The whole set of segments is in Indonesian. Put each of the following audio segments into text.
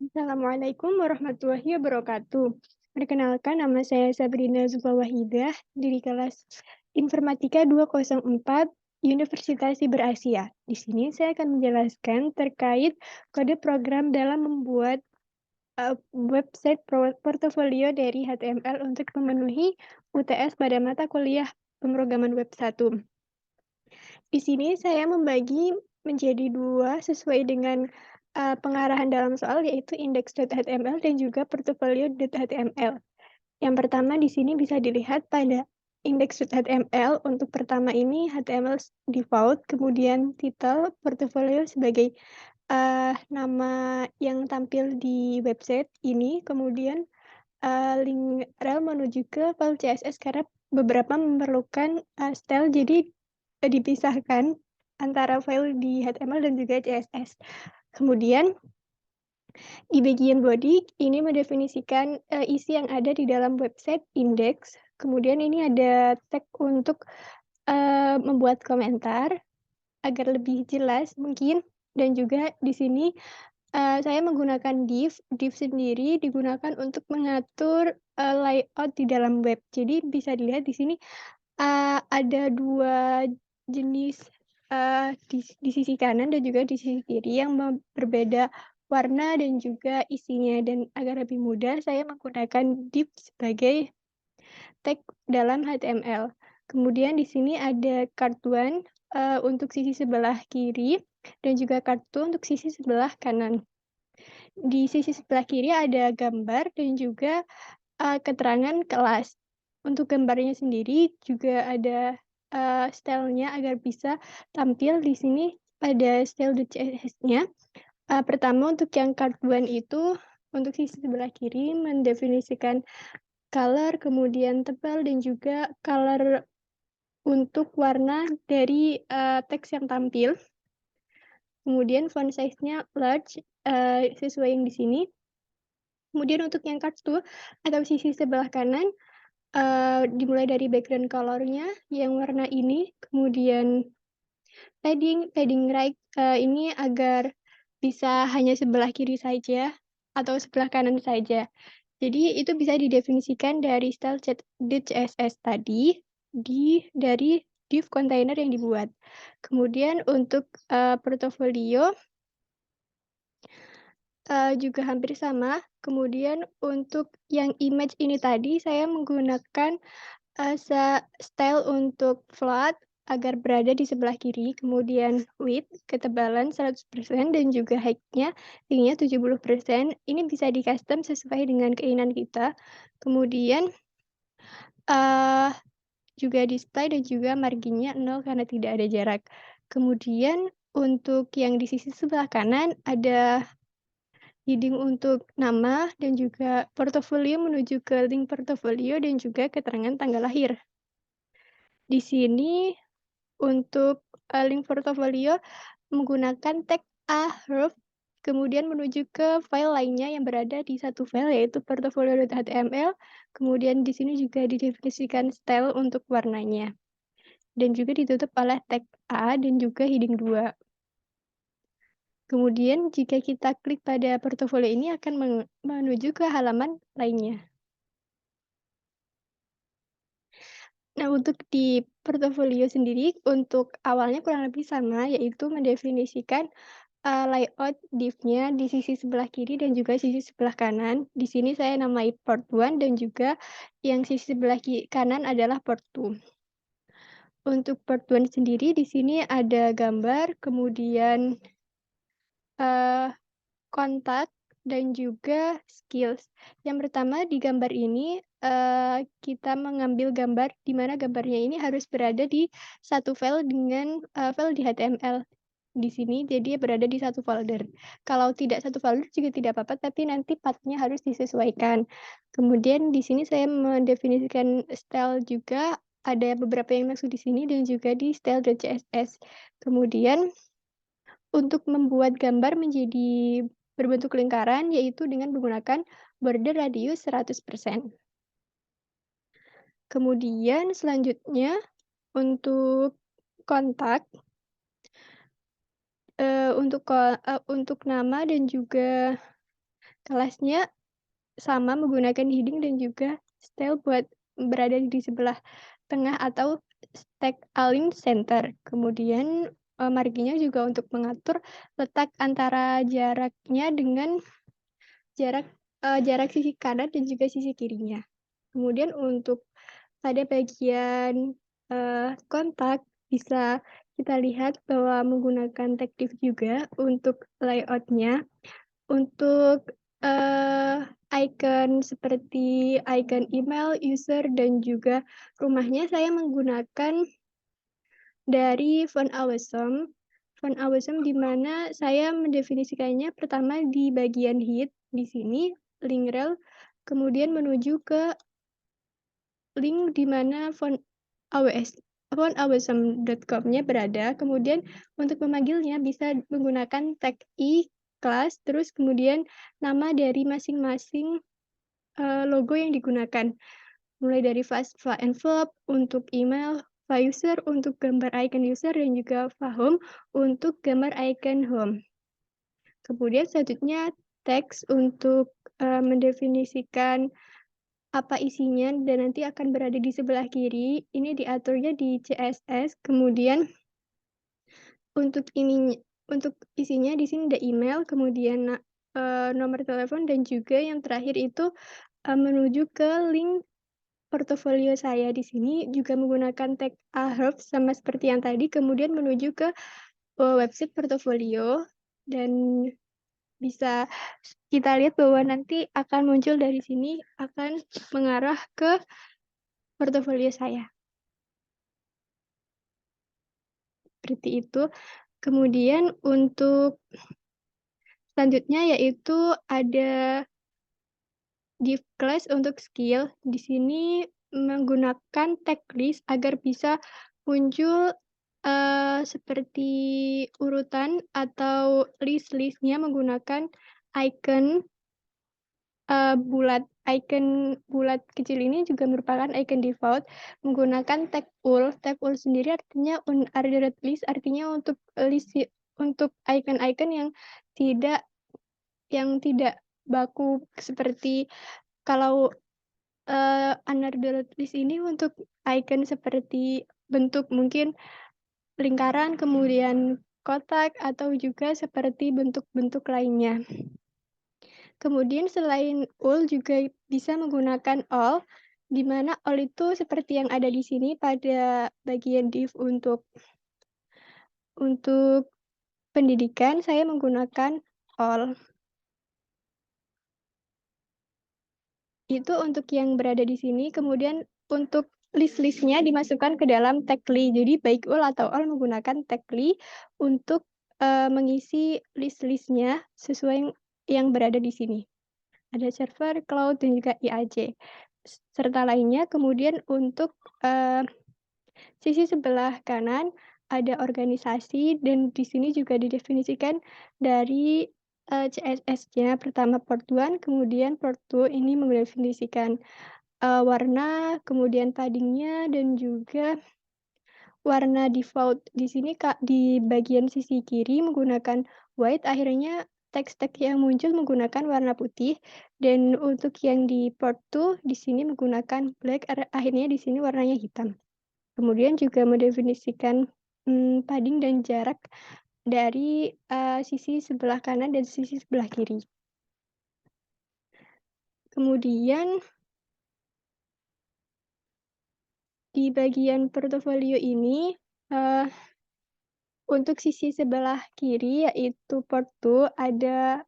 Assalamualaikum warahmatullahi wabarakatuh. Perkenalkan, nama saya Sabrina Zubawahidah dari kelas Informatika 204 Universitas Siber Asia. Di sini saya akan menjelaskan terkait kode program dalam membuat website portofolio dari HTML untuk memenuhi UTS pada mata kuliah pemrograman web 1. Di sini saya membagi menjadi 2 sesuai dengan, pengarahan dalam soal, yaitu index.html dan juga portfolio.html. Yang pertama di sini bisa dilihat pada index.html. Untuk pertama ini HTML default, kemudian title portfolio sebagai, nama yang tampil di website ini, kemudian, link rel menuju ke file CSS karena beberapa memerlukan, style, jadi dipisahkan antara file di HTML dan juga CSS. Kemudian di bagian body ini mendefinisikan, isi yang ada di dalam website index. Kemudian ini ada tag untuk, membuat komentar agar lebih jelas mungkin, dan juga di sini, saya menggunakan div. Div sendiri digunakan untuk mengatur, layout di dalam web. Jadi bisa dilihat di sini ada 2 jenis, di sisi kanan dan juga di sisi kiri yang berbeda warna dan juga isinya, dan agar lebih mudah saya menggunakan div sebagai tag dalam HTML. Kemudian di sini ada kartuan, untuk sisi sebelah kiri dan juga kartu untuk sisi sebelah kanan. Di sisi sebelah kiri ada gambar dan juga keterangan kelas. Untuk gambarnya sendiri juga ada, style-nya agar bisa tampil di sini pada style.css-nya. Pertama untuk yang kartuan itu, untuk sisi sebelah kiri mendefinisikan color, kemudian tebal dan juga color untuk warna dari, teks yang tampil. Kemudian font size-nya large, sesuai yang di sini. Kemudian untuk yang kartu atau sisi sebelah kanan, dimulai dari background color-nya yang warna ini, kemudian padding right, ini agar bisa hanya sebelah kiri saja atau sebelah kanan saja. Jadi itu bisa didefinisikan dari style CSS tadi dari div container yang dibuat. Kemudian untuk, portofolio juga hampir sama. Kemudian untuk yang image ini tadi saya menggunakan, style untuk flat agar berada di sebelah kiri, kemudian width, ketebalan 100% dan juga height-nya, tingginya 70%. Ini bisa di-custom sesuai dengan keinginan kita. Kemudian, eee, juga display dan juga marginnya 0 karena tidak ada jarak. Kemudian untuk yang di sisi sebelah kanan ada heading untuk nama dan juga portofolio menuju ke link portofolio dan juga keterangan tanggal lahir. Di sini untuk, link portofolio menggunakan tag ahref, kemudian menuju ke file lainnya yang berada di satu file yaitu portofolio.html, kemudian di sini juga didefinisikan style untuk warnanya, dan juga ditutup oleh tag A dan juga heading 2. Kemudian jika kita klik pada portofolio ini akan menuju ke halaman lainnya. Nah, untuk di portofolio sendiri, untuk awalnya kurang lebih sama, yaitu mendefinisikan, layout div-nya di sisi sebelah kiri dan juga sisi sebelah kanan. Di sini saya namai port 1 dan juga yang sisi sebelah kanan adalah port 2. Untuk port 1 sendiri di sini ada gambar, kemudian, eee kontak, dan juga skills. Yang pertama di gambar ini, kita mengambil gambar di mana gambarnya ini harus berada di satu file dengan, file di HTML. Di sini jadi berada di satu folder. Kalau tidak satu folder juga tidak apa-apa, tapi nanti path-nya harus disesuaikan. Kemudian di sini saya mendefinisikan style juga, ada beberapa yang masuk di sini dan juga di style.css. Kemudian untuk membuat gambar menjadi berbentuk lingkaran, yaitu dengan menggunakan border radius 100%. Kemudian selanjutnya untuk kontak, untuk nama dan juga Kelasnya sama menggunakan heading dan juga style buat berada di sebelah tengah atau stack align center. Kemudian, marginnya juga untuk mengatur letak antara jaraknya dengan jarak, jarak sisi kanan dan juga sisi kirinya. Kemudian untuk pada bagian, kontak bisa kita lihat bahwa menggunakan tag div juga untuk layout-nya. Untuk, icon seperti icon email, user, dan juga rumahnya saya menggunakan dari Font Awesome. Font Awesome di mana saya mendefinisikannya pertama di bagian head, di sini, link rel, kemudian menuju ke link di mana fontawesome.com-nya berada, kemudian untuk memanggilnya bisa menggunakan tag i, kelas, terus kemudian nama dari masing-masing, logo yang digunakan. Mulai dari file envelope untuk email, file user untuk gambar icon user, dan juga file home untuk gambar icon home. Kemudian selanjutnya teks untuk, mendefinisikan apa isinya dan nanti akan berada di sebelah kiri, ini diaturnya di CSS, kemudian untuk isinya di sini ada email, kemudian, nomor telepon, dan juga yang terakhir itu, menuju ke link portofolio saya. Di sini juga menggunakan tag Ahrefs sama seperti yang tadi, kemudian menuju ke, website portofolio, dan bisa kita lihat bahwa nanti akan muncul dari sini, akan mengarah ke portofolio saya, seperti itu. Kemudian untuk selanjutnya yaitu ada div class untuk skill. Di sini menggunakan tag list agar bisa muncul, seperti urutan atau list-list-nya menggunakan icon, bulat. Icon bulat kecil ini juga merupakan icon default menggunakan tag ul. Tag ul sendiri artinya unordered list, artinya untuk list untuk icon-icon yang tidak baku seperti kalau, unordered list ini untuk icon seperti bentuk mungkin lingkaran, kemudian kotak, atau juga seperti bentuk-bentuk lainnya. Kemudian selain ul juga bisa menggunakan all, di mana all itu seperti yang ada di sini pada bagian div untuk pendidikan, saya menggunakan all. Itu untuk yang berada di sini, kemudian untuk list-list-nya dimasukkan ke dalam tag li. Jadi baik ul atau all menggunakan tag li untuk, mengisi list-list-nya sesuai yang berada di sini. Ada server, cloud, dan juga IAC, serta lainnya. Kemudian untuk, sisi sebelah kanan ada organisasi, dan di sini juga didefinisikan dari, CSS-nya. Pertama port 1, kemudian port 2 ini mendefinisikan, warna, kemudian padding-nya, dan juga warna default. Di sini Kak, di bagian sisi kiri menggunakan white, akhirnya teks-teks yang muncul menggunakan warna putih, dan untuk yang di port 2 di sini menggunakan black, akhirnya di sini warnanya hitam. Kemudian juga mendefinisikan, padding dan jarak dari, sisi sebelah kanan dan sisi sebelah kiri. Kemudian di bagian portofolio ini, untuk sisi sebelah kiri yaitu port 2 ada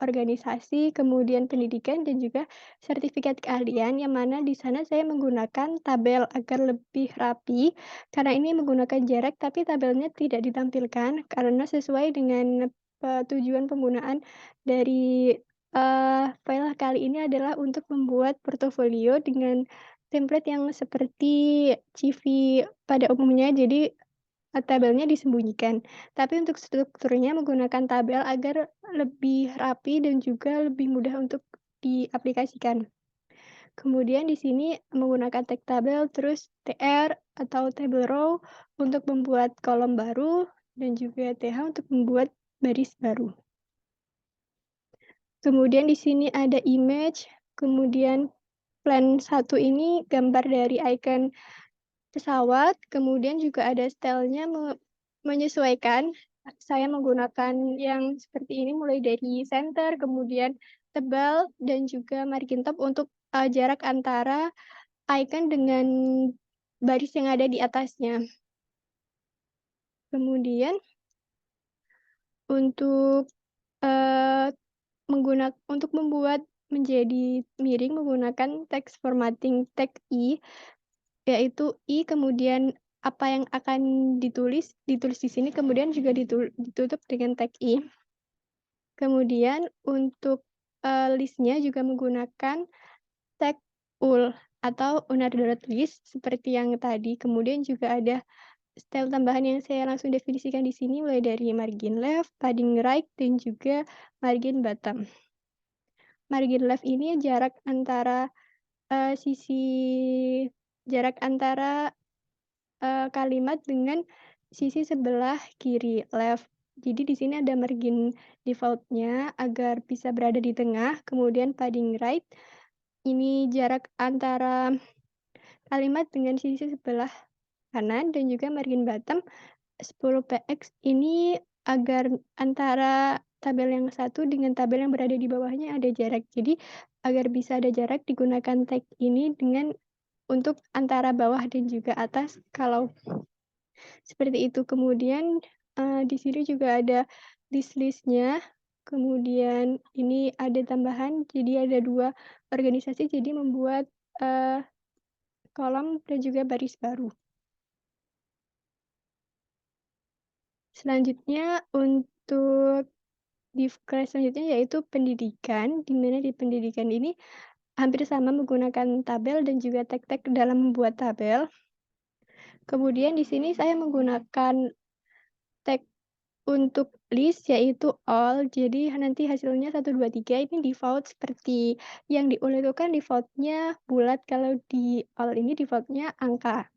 organisasi, kemudian pendidikan, dan juga sertifikat keahlian, yang mana di sana saya menggunakan tabel agar lebih rapi, karena ini menggunakan jarak tapi tabelnya tidak ditampilkan karena sesuai dengan, tujuan penggunaan dari, file kali ini adalah untuk membuat portofolio dengan template yang seperti CV pada umumnya, jadi tabelnya disembunyikan. Tapi untuk strukturnya menggunakan tabel agar lebih rapi dan juga lebih mudah untuk diaplikasikan. Kemudian di sini menggunakan tag tabel, terus tr atau table row untuk membuat kolom baru, dan juga th untuk membuat baris baru. Kemudian di sini ada image, kemudian plan 1 ini gambar dari icon pesawat, kemudian juga ada style-nya menyesuaikan. Saya menggunakan yang seperti ini mulai dari center, kemudian tebal, dan juga margin top untuk, jarak antara icon dengan baris yang ada di atasnya. Kemudian untuk, eee, untuk membuat menjadi miring menggunakan text formatting tag I, yaitu I kemudian apa yang akan ditulis di sini kemudian juga ditutup dengan tag I. Kemudian untuk, list-nya juga menggunakan tag ul atau unordered list seperti yang tadi. Kemudian juga ada style tambahan yang saya langsung definisikan di sini mulai dari margin left, padding right, dan juga margin bottom. Margin left ini sisi jarak antara, kalimat dengan sisi sebelah kiri, left. Jadi di sini ada margin default-nya agar bisa berada di tengah, kemudian padding right, ini jarak antara kalimat dengan sisi sebelah kanan, dan juga margin bottom 10 px ini agar antara tabel yang satu dengan tabel yang berada di bawahnya ada jarak. Jadi agar bisa ada jarak digunakan tag ini untuk antara bawah dan juga atas kalau seperti itu. Kemudian, di sini juga ada list-list-nya, kemudian ini ada tambahan, jadi ada 2 organisasi, jadi membuat, eee, kolom dan juga baris baru. Selanjutnya untuk div kelas selanjutnya yaitu pendidikan, di mana di pendidikan ini hampir sama menggunakan tabel dan juga tag-tag dalam membuat tabel. Kemudian di sini saya menggunakan tag untuk list yaitu all, jadi nanti hasilnya 1, 2, 3 ini default seperti yang di all itu kan default-nya bulat, kalau di all ini default-nya angka.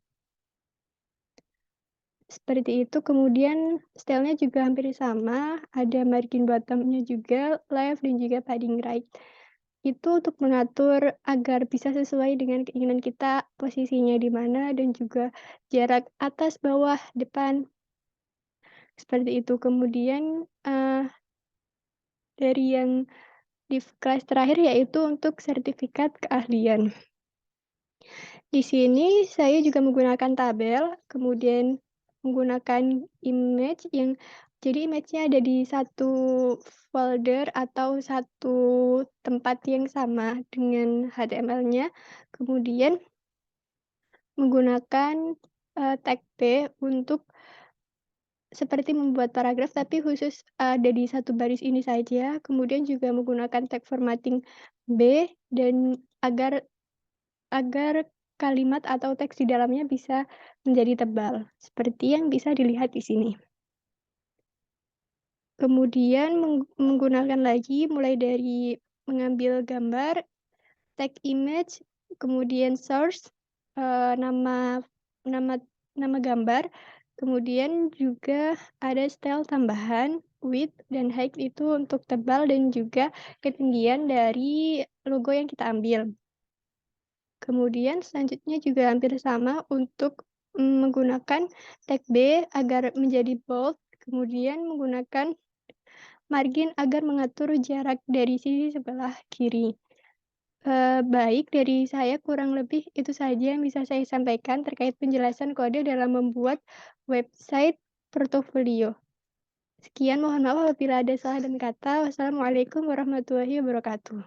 Seperti itu, kemudian style-nya juga hampir sama, ada margin bottom-nya juga left dan juga padding right. Itu untuk mengatur agar bisa sesuai dengan keinginan kita, posisinya di mana dan juga jarak atas, bawah, depan, seperti itu. Kemudian, dari yang di kelas terakhir yaitu untuk sertifikat keahlian. Di sini saya juga menggunakan tabel, kemudian menggunakan image-nya ada di satu folder atau satu tempat yang sama dengan HTML-nya, kemudian menggunakan, tag B untuk seperti membuat paragraf tapi khusus ada di satu baris ini saja, kemudian juga menggunakan tag formatting B dan agar agar kalimat atau teks di dalamnya bisa menjadi tebal, seperti yang bisa dilihat di sini. Kemudian menggunakan lagi mulai dari mengambil gambar, tag image, kemudian source, nama nama nama gambar, kemudian juga ada style tambahan, width dan height itu untuk tebal dan juga ketinggian dari logo yang kita ambil. Kemudian selanjutnya juga hampir sama untuk, menggunakan tag B agar menjadi bold, kemudian menggunakan margin agar mengatur jarak dari sisi sebelah kiri. Baik, dari saya kurang lebih itu saja yang bisa saya sampaikan terkait penjelasan kode dalam membuat website portofolio. Sekian, mohon maaf apabila ada salah dan kata. Wassalamualaikum warahmatullahi wabarakatuh.